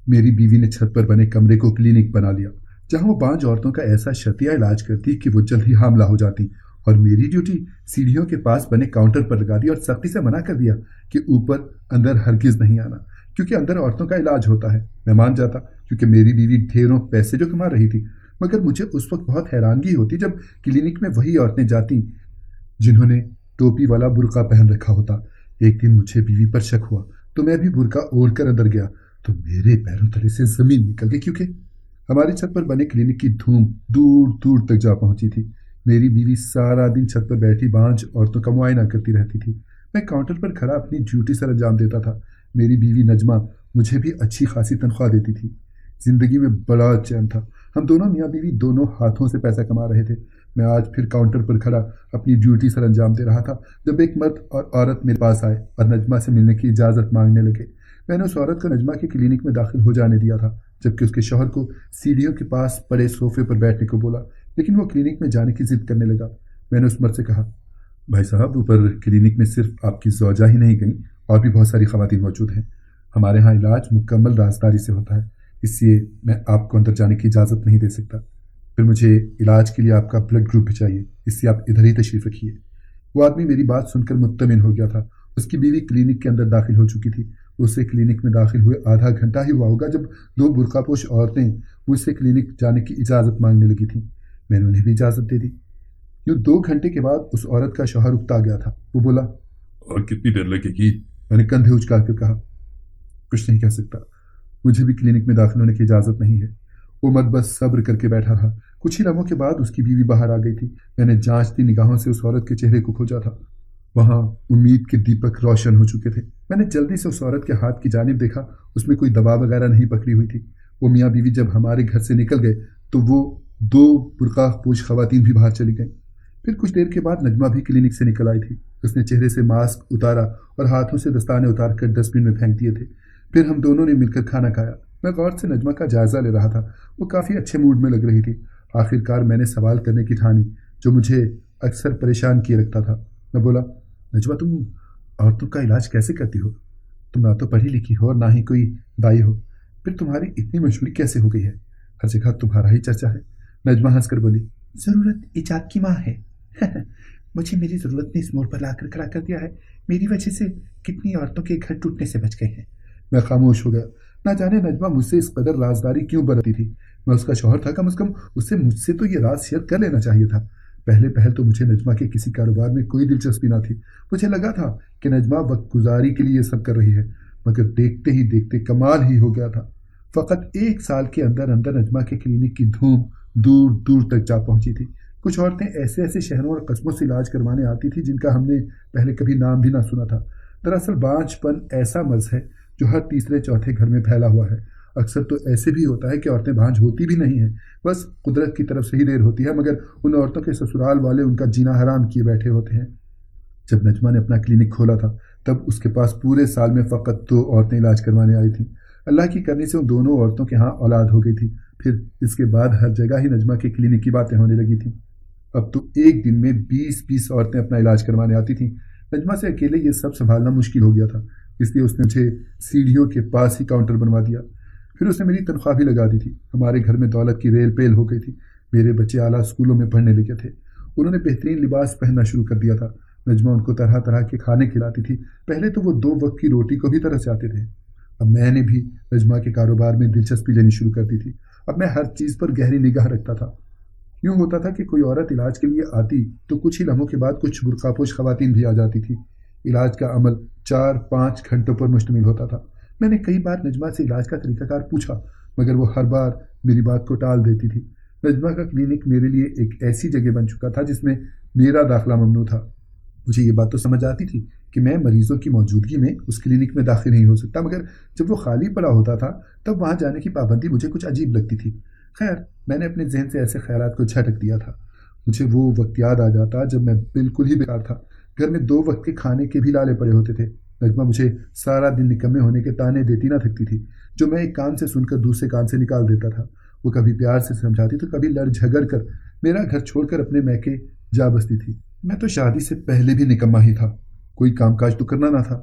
میری بیوی نے چھت پر بنے کمرے کو کلینک بنا لیا، جہاں وہ 5 عورتوں کا ایسا شتیہ علاج کرتی کہ وہ جلد ہی حاملہ ہو جاتی، اور میری ڈیوٹی سیڑھیوں کے پاس بنے کاؤنٹر پر لگا دی اور سختی سے منع کر دیا کہ اوپر اندر ہرگز نہیں آنا، کیونکہ اندر عورتوں کا علاج ہوتا ہے۔ میں مان جاتا، کیونکہ میری بیوی ڈھیروں پیسے جو کما رہی تھی، مگر مجھے اس وقت بہت حیرانگی ہوتی جب کلینک میں وہی عورتیں جاتی جنہوں نے ٹوپی والا برقع پہن رکھا ہوتا۔ ایک دن مجھے بیوی پر شک ہوا تو میں بھی برقع اوڑھ کر اندر گیا تو میرے پیروں تلے سے زمین نکل گئی، کیونکہ ہماری چھت پر بنے کلینک کی دھوم دور دور تک جا پہنچی تھی۔ میری بیوی سارا دن چھت پر بیٹھی 5 عورتوں کا معائنہ کرتی رہتی تھی، میں کاؤنٹر پر کھڑا اپنی ڈیوٹی سر انجام دیتا تھا۔ میری بیوی نجمہ مجھے بھی اچھی خاصی تنخواہ دیتی تھی، زندگی میں بڑا چین تھا۔ ہم دونوں میاں بیوی دونوں ہاتھوں سے پیسہ کما رہے تھے۔ میں آج پھر کاؤنٹر پر کھڑا اپنی ڈیوٹی سر انجام دے رہا تھا جب ایک مرد اور عورت میرے پاس آئے اور نجمہ سے ملنے کی اجازت مانگنے لگے۔ میں نے اس عورت کو نجمہ کے کلینک میں داخل ہو جانے دیا تھا، جبکہ اس کے شوہر کو سیڑھیوں کے پاس پڑے صوفے پر بیٹھنے کو بولا، لیکن وہ کلینک میں جانے کی ضد کرنے لگا۔ میں نے اس مرد سے کہا، بھائی صاحب، اوپر کلینک میں صرف آپ کی زوجہ ہی نہیں گئیں، اور بھی بہت ساری خواتین موجود ہیں۔ ہمارے ہاں علاج مکمل رازداری سے ہوتا ہے، اس لیے میں آپ کو اندر جانے کی اجازت نہیں دے سکتا۔ پھر مجھے علاج کے لیے آپ کا بلڈ گروپ بھی چاہیے، اس لیے آپ ادھر ہی تشریف رکھیے۔ وہ آدمی میری بات سن کر مطمئن ہو گیا تھا۔ اس کی بیوی کلینک کے اندر داخل ہو چکی تھی۔ اسے کلینک میں داخل ہوئے آدھا گھنٹہ ہی ہوا ہوگا جب 2 برقع پوش عورتیں مجھ سے کلینک جانے کی اجازت مانگنے لگی تھیں۔ میں نے انہیں بھی اجازت دے دی۔ یوں 2 گھنٹے کے بعد اس عورت کا شوہر اکتا گیا تھا۔ وہ بولا، اور کتنی دیر لگے گی؟ میں نے کندھے اچکا کر کہا، کچھ نہیں کہہ سکتا، مجھے بھی کلینک میں داخل ہونے کی اجازت نہیں ہے۔ وہ مرد بس صبر کر کے بیٹھا رہا۔ کچھ ہی لمحوں کے بعد اس کی بیوی باہر آ گئی تھی۔ میں نے جانچتی نگاہوں سے اس عورت کے چہرے کو کھوجا تھا۔ وہاں امید کے دیپک روشن ہو چکے تھے۔ میں نے جلدی سے اس عورت کے ہاتھ کی جانب دیکھا، اس میں کوئی دوا وغیرہ نہیں پکڑی ہوئی تھی۔ وہ میاں بیوی جب ہمارے گھر سے نکل گئے تو وہ 2 برقع پوش خواتین بھی باہر چلی گئیں۔ پھر کچھ دیر کے بعد نجمہ بھی کلینک سے نکل آئی تھی۔ اس نے چہرے سے ماسک اتارا اور ہاتھوں سے دستانے اتار کر ڈسٹ بن میں پھینک دیے تھے۔ پھر ہم دونوں نے مل کر کھانا کھایا۔ میں غور سے نجمہ کا جائزہ لے رہا تھا، وہ کافی اچھے موڈ میں لگ رہی تھی۔ آخر کار میں نے سوال کرنے کی ٹھانی جو مجھے اکثر پریشان کیے رکھتا تھا۔ میں بولا، نجمہ، تم عورتوں کا علاج کیسے کرتی ہو؟ تم نہ تو پڑھی لکھی ہو اور نہ ہی کوئی دائی ہو، پھر تمہاری اتنی مشہوری کیسے ہو گئی ہے؟ ہر جگہ تمہارا ہی چرچا ہے۔ نجمہ ہنس کر بولی، ضرورت ایجاد کی ماں ہے۔ مجھے میری ضرورت نے اس موڑ پر لا کر کھڑا کر دیا ہے۔ میری وجہ سے کتنی عورتوں کے گھر ٹوٹنے سے بچ گئے ہیں۔ میں خاموش ہو گیا۔ نہ جانے نجمہ مجھ سے اس قدر رازداری کیوں برتی تھی۔ میں اس کا شوہر تھا، کم از کم اسے مجھ سے تو یہ راز شیئر کر لینا چاہیے تھا۔ پہلے تو مجھے نجمہ کے کسی کاروبار میں کوئی دلچسپی نہ تھی۔ مجھے لگا تھا کہ نجمہ وقت گزاری کے لیے یہ سب کر رہی ہے، مگر دیکھتے ہی دیکھتے کمال ہی ہو گیا تھا۔ فقط 1 سال کے اندر اندر نجمہ کے کلینک کی دھوم دور دور تک جا پہنچی تھی۔ کچھ عورتیں ایسے شہروں اور قصبوں سے علاج کروانے آتی تھی جن کا ہم نے پہلے کبھی نام بھی نہ سنا تھا۔ دراصل بانجھ پن ایسا مرض ہے جو ہر تیسرے چوتھے گھر میں پھیلا ہوا ہے۔ اکثر تو ایسے بھی ہوتا ہے کہ عورتیں بانجھ ہوتی بھی نہیں ہیں، بس قدرت کی طرف سے ہی دیر ہوتی ہے، مگر ان عورتوں کے سسرال والے ان کا جینا حرام کیے بیٹھے ہوتے ہیں۔ جب نجمہ نے اپنا کلینک کھولا تھا تب اس کے پاس پورے سال میں فقط 2 عورتیں علاج کروانے آئی تھیں۔ اللہ کی کرنی سے ان دونوں عورتوں کے ہاں اولاد ہو گئی تھی۔ پھر اس کے بعد ہر جگہ ہی نجمہ کے کلینک کی باتیں ہونے لگی تھیں۔ اب تو ایک دن میں 20 عورتیں اپنا علاج کروانے آتی تھیں۔ نجمہ سے اکیلے یہ سب سنبھالنا مشکل ہو گیا تھا، اس لیے اس نے مجھے سیڑھیوں کے پاس ہی کاؤنٹر بنوا دیا۔ پھر اس نے میری تنخواہ بھی لگا دی تھی۔ ہمارے گھر میں دولت کی ریل پیل ہو گئی تھی۔ میرے بچے اعلیٰ اسکولوں میں پڑھنے لگے تھے۔ انہوں نے بہترین لباس پہننا شروع کر دیا تھا۔ نجمہ ان کو طرح طرح کے کھانے کھلاتی تھی۔ پہلے تو وہ 2 وقت کی روٹی کو بھی ترس جاتے تھے۔ اب میں نے بھی نجمہ کے کاروبار میں دلچسپی لینی شروع کر دی تھی۔ اب میں ہر چیز پر گہری نگاہ رکھتا تھا۔ یوں ہوتا تھا کہ کوئی عورت علاج کے لیے آتی تو کچھ ہی لمحوں کے بعد کچھ برقع پوش خواتین بھی آ جاتی تھی۔ علاج کا عمل 4-5 گھنٹوں پر مشتمل ہوتا تھا۔ میں نے کئی بار نجمہ سے علاج کا طریقہ کار پوچھا، مگر وہ ہر بار میری بات کو ٹال دیتی تھی۔ نجمہ کا کلینک میرے لیے ایک ایسی جگہ بن چکا تھا جس میں میرا داخلہ ممنوع تھا۔ مجھے یہ بات تو سمجھ آتی تھی کہ میں مریضوں کی موجودگی میں اس کلینک میں داخل نہیں ہو سکتا، مگر جب وہ خالی پڑا ہوتا تھا تب وہاں جانے کی پابندی مجھے کچھ عجیب لگتی تھی۔ خیر، میں نے اپنے ذہن سے ایسے خیالات کو جھٹک دیا تھا۔ مجھے وہ وقت یاد آ جاتا جب میں بالکل ہی بیکار تھا۔ گھر میں 2 وقت کے کھانے کے بھی لالے پڑے ہوتے تھے۔ نجمہ مجھے سارا دن نکمے ہونے کے تانے دیتی نہ تھکتی تھی، جو میں ایک کان سے سن کر دوسرے کان سے نکال دیتا تھا۔ وہ کبھی پیار سے سمجھاتی تو کبھی لڑ جھگڑ کر میرا گھر چھوڑ کر اپنے میکے جا بستی تھی۔ میں تو شادی سے پہلے بھی نکما ہی تھا، کوئی کام کاج تو کرنا نہ تھا۔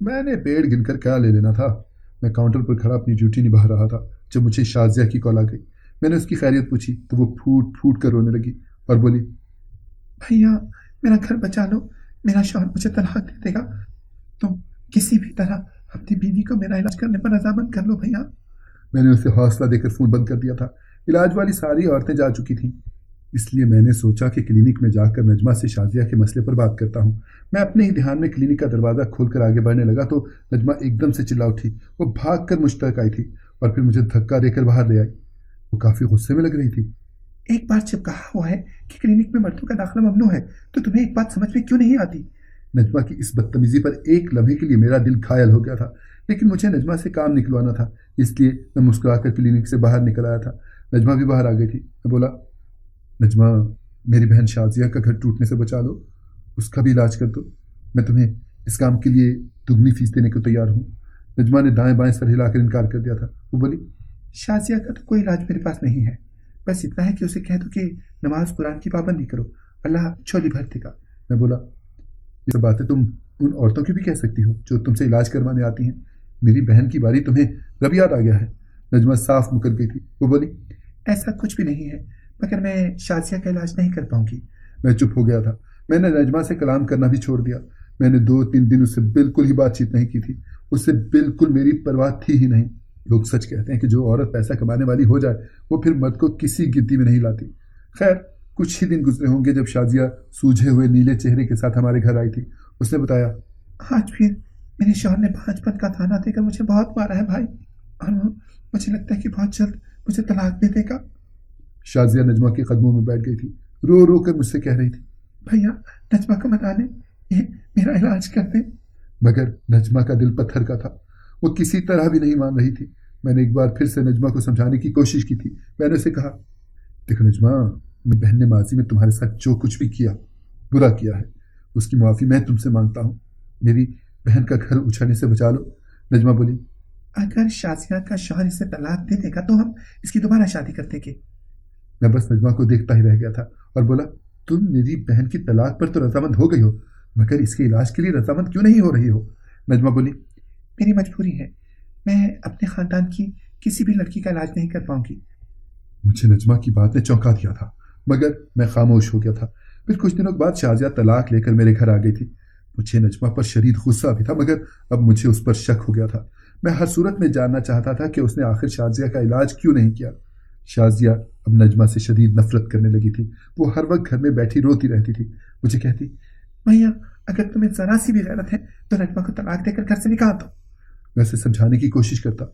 میں نے پیڑ گن کر کیا لے لینا تھا؟ میں کاؤنٹر پر کھڑا اپنی ڈیوٹی نبھا رہا تھا جب مجھے شازیہ کی کال آ گئی۔ میں نے اس کی خیریت پوچھی تو وہ پھوٹ پھوٹ کر رونے لگی اور بولی، بھیا میرا گھر بچا لو، میرا شوہر مجھے طلاق دے دے گا، تم کسی بھی طرح اپنی بیوی کو میرا علاج کرنے پر رضامند کر لو بھیا۔ میں نے اسے حوصلہ دے کر فون بند کر دیا تھا۔ علاج والی ساری عورتیں جا چکی تھیں، اس لیے میں نے سوچا کہ کلینک میں جا کر نجمہ سے شازیہ کے مسئلے پر بات کرتا ہوں۔ میں اپنے ہی دھیان میں کلینک کا دروازہ کھول کر آگے بڑھنے لگا تو نجمہ ایک دم سے چلا اٹھی۔ وہ بھاگ کر مجھ تک آئی تھی اور پھر مجھے دھکا دے کر باہر لے آئی۔ وہ کافی غصے میں لگ رہی تھی۔ ایک بار جب کہا ہوا ہے کہ کلینک میں مردوں کا داخلہ ممنوع ہے تو تمہیں ایک بات سمجھ میں کیوں نہیں آتی؟ نجمہ کی اس بدتمیزی پر ایک لمحے کے لیے میرا دل گھائل ہو گیا تھا، لیکن مجھے نجمہ سے کام نکلوانا تھا، اس لیے میں مسکرا کر کلینک سے باہر نکل آیا تھا۔ نجمہ بھی باہر آ گئی تھی۔ میں بولا، نجمہ، میری بہن شازیہ کا گھر ٹوٹنے سے بچا لو، اس کا بھی علاج کر دو، میں تمہیں اس کام کے لیے دگنی فیس دینے کو تیار ہوں۔ نجمہ نے دائیں بائیں سر ہلا کر انکار کر دیا تھا۔ وہ بولی، شازیہ کا تو کوئی علاج میرے پاس نہیں ہے، بس اتنا ہے کہ اسے کہہ دو کہ نماز قرآن کی پابندی کرو، اللہ چھولی بھر دے گا۔ میں بولا، یہ سب باتیں تم ان عورتوں کی بھی کہہ سکتی ہو جو تم سے علاج کروانے آتی ہیں، میری بہن کی باری تمہیں رب یاد آ گیا ہے۔ نجمہ صاف مکر گئی تھی۔ وہ بولی، ایسا کچھ بھی نہیں ہے، مگر میں شازیہ کا علاج نہیں کر پاؤں گی۔ میں چپ ہو گیا تھا۔ میں نے نجمہ سے کلام کرنا بھی چھوڑ دیا۔ میں نے 2-3 دن اس سے بالکل ہی بات چیت نہیں کی تھی، اس سے بالکل میری پرواہ تھی ہی نہیں۔ لوگ سچ کہتے ہیں کہ جو عورت پیسہ کمانے والی ہو جائے وہ پھر مرد کو کسی گدی میں نہیں لاتی۔ خیر، کچھ ہی دن گزرے ہوں گے جب شازیہ سوجھے ہوئے نیلے چہرے کے ساتھ ہمارے گھر آئی تھی۔ اس نے بتایا، آج پھر میرے شوہر نے 5 پن کا تانا دے کر مجھے بہت مارا ہے بھائی، اور وہ مجھے لگتا ہے کہ بہت جلد مجھے طلاق دے دے گا۔ شازیہ نجمہ کے قدموں میں بیٹھ گئی تھی، رو رو کر مجھ سے کہہ رہی تھی، بھیا نجمہ کو منا لیں، یہ میرا علاج کر دیں۔ مگر نجمہ کا دل پتھر کا تھا، وہ کسی طرح بھی نہیں مان رہی تھی۔ میں نے ایک بار پھر سے نجمہ کو سمجھانے کی کوشش کی تھی۔ میں نے اسے کہا، دیکھو نجمہ، میری بہن نے ماضی میں تمہارے ساتھ جو کچھ بھی کیا، برا کیا ہے، اس کی معافی میں تم سے مانگتا ہوں، میری بہن کا گھر اچھلنے سے بچا لو۔ نجمہ بولی، اگر شازیہ کا شوہر اسے طلاق دے دے گا تو ہم اس کی دوبارہ شادی کر دیں گے۔ میں بس نجمہ کو دیکھتا ہی رہ گیا تھا اور بولا، تم میری بہن کی طلاق پر تو رضامند ہو گئی ہو، مگر اس کے علاج کے لیے رضامند کیوں نہیں ہو رہی ہو؟ نجمہ بولی، میری مجبوری ہے، میں اپنے خاندان کی کسی بھی لڑکی کا علاج نہیں کر پاؤں گی۔ مجھے نجمہ کی بات نے چونکا دیا تھا، مگر میں خاموش ہو گیا تھا۔ پھر کچھ دنوں بعد شازیہ طلاق لے کر میرے گھر آ گئی تھی۔ مجھے نجمہ پر شدید غصہ بھی تھا، مگر اب مجھے اس پر شک ہو گیا تھا۔ میں ہر صورت میں جاننا چاہتا تھا کہ اس نے آخر شازیہ کا علاج کیوں نہیں کیا۔ شازیہ اب نجمہ سے شدید نفرت کرنے لگی تھی۔ وہ ہر وقت گھر میں بیٹھی روتی رہتی تھی، مجھے کہتی، بھیا اگر تمہیں ذرا سی بھی غیرت ہے تو نجمہ کو طلاق دے کر گھر سے نکال دو۔ میں اسے سمجھانے کی کوشش کرتا،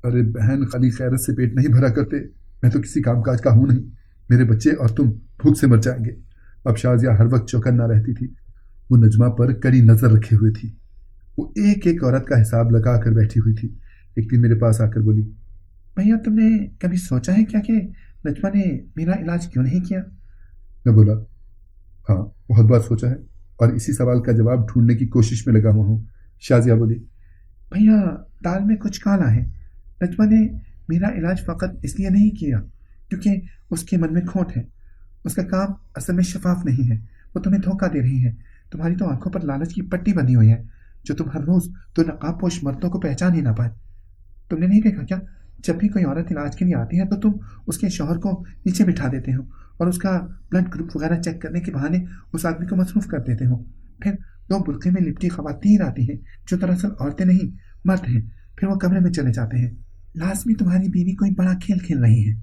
ارے بہن، خالی خیرت سے پیٹ نہیں بھرا کرتے، میں تو کسی کام کاج کا ہوں نہیں، میرے بچے اور تم بھوک سے مر جائیں گے۔ اب شازیہ ہر وقت چوکنا رہتی تھی، وہ نجمہ پر کڑی نظر رکھے ہوئے تھی، وہ ایک ایک عورت کا حساب لگا کر بیٹھی ہوئی تھی۔ ایک دن میرے پاس آ کر بولی، بھیا تم نے کبھی سوچا ہے کیا کہ نجمہ نے میرا علاج کیوں نہیں کیا؟ میں بولا، ہاں بہت بار سوچا ہے اور اسی سوال کا جواب ڈھونڈنے کی کوشش میں لگا ہوا ہوں۔ شازیہ بولی، بھیا دال میں کچھ کالا ہے، نجمہ نے میرا علاج فقط اس لیے نہیں کیا کیونکہ اس کے من میں کھوٹ ہے، اس کا کام اصل میں شفاف نہیں ہے، وہ تمہیں دھوکہ دے رہی ہے، تمہاری تو آنکھوں پر لالچ کی پٹی بندھی ہوئی ہے جو تم ہر روز تو نقاب پوش مردوں کو پہچان ہی نہ پائے۔ تم نے نہیں دیکھا کیا، جب بھی کوئی عورت علاج کے لیے آتی ہے تو تم اس کے شوہر کو نیچے بٹھا دیتے ہو اور اس کا بلڈ گروپ وغیرہ چیک کرنے کے بہانے اس آدمی کو مصروف کر دیتے ہو، پھر 2 برقعے میں لپٹی خواتین آتی ہیں جو دراصل عورتیں نہیں مرد ہیں، پھر وہ کمرے میں چلے جاتے ہیں، لازمی تمہاری بیوی کوئی بڑا کھیل کھیل رہی ہے۔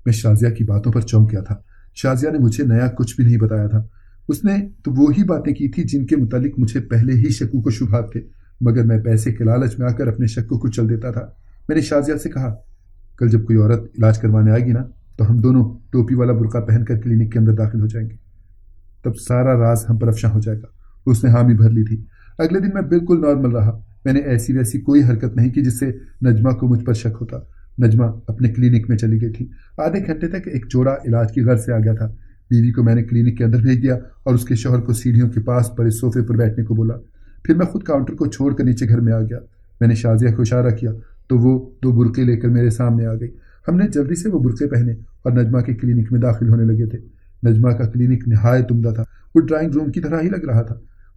میں شازیہ کی باتوں پر چونک گیا تھا۔ شازیہ نے مجھے نیا کچھ بھی نہیں بتایا تھا، اس نے تو وہی باتیں کی تھی جن کے متعلق مجھے پہلے ہی شکوک و شبہات تھے، مگر میں پیسے کے لالچ میں آ کر اپنے شک کو کچل دیتا تھا۔ میں نے شازیہ سے کہا، کل جب کوئی عورت علاج کروانے آئے گی نا تو ہم دونوں ٹوپی والا برقع پہن کر کلینک کے اندر داخل ہو جائیں گے، تب سارا راز ہم پر افشاں ہو جائے گا۔ اس نے حامی بھر لی تھی۔ اگلے دن میں بالکل نارمل رہا، میں نے ایسی ویسی کوئی حرکت نہیں کی جس سے نجمہ کو مجھ پر شک ہوتا۔ نجمہ اپنے کلینک میں چلی گئی تھی۔ آدھے گھنٹے تک ایک جوڑا علاج کی غرض سے آ گیا تھا۔ بیوی کو میں نے کلینک کے اندر بھیج دیا اور اس کے شوہر کو سیڑھیوں کے پاس پڑے صوفے پر بیٹھنے کو بولا۔ پھر میں خود کاؤنٹر کو چھوڑ کر نیچے گھر میں آ گیا۔ میں نے شازیہ کو اشارہ کیا تو وہ 2 برقعے لے کر میرے سامنے آ گئی۔ ہم نے جلدی سے وہ برقعے پہنے اور نجمہ کے کلینک میں داخل ہونے لگے تھے۔ نجمہ کا کلینک نہایت عمدہ تھا، وہ ڈرائنگ روم کی طرح ہی لگ رہا تھا۔